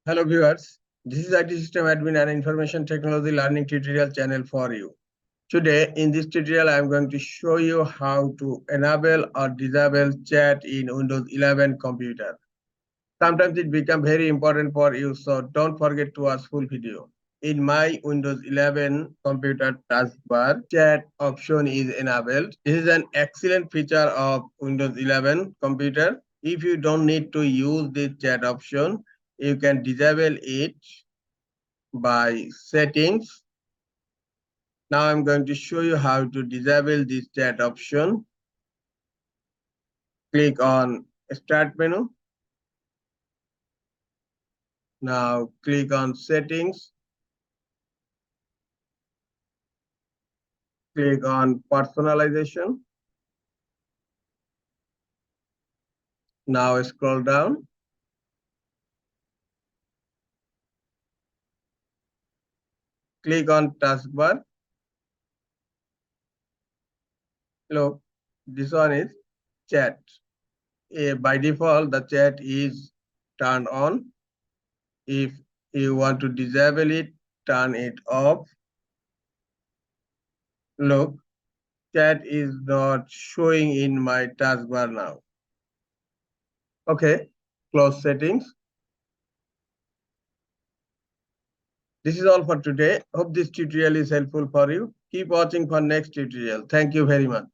Hello viewers, this is IT System Admin and Information Technology Learning Tutorial channel for you. Today in this tutorial I am going to show you how to enable or disable chat in Windows 11 computer. Sometimes it becomes very important for you, so don't forget to watch full video. In my Windows 11 computer taskbar, chat option is enabled. This is an excellent feature of Windows 11 computer. If you don't need to use this chat option, you can disable it by settings. Now I'm going to show you how to disable this chat option. Click on Start menu. Now click on Settings. Click on Personalization. Now scroll down. Click on Taskbar. Look, this one is chat. By default, the chat is turned on. If you want to disable it, turn it off. Look, chat is not showing in my taskbar now. Okay, close settings. This is all for today. Hope this tutorial is helpful for you. Keep watching for next tutorial. Thank you very much.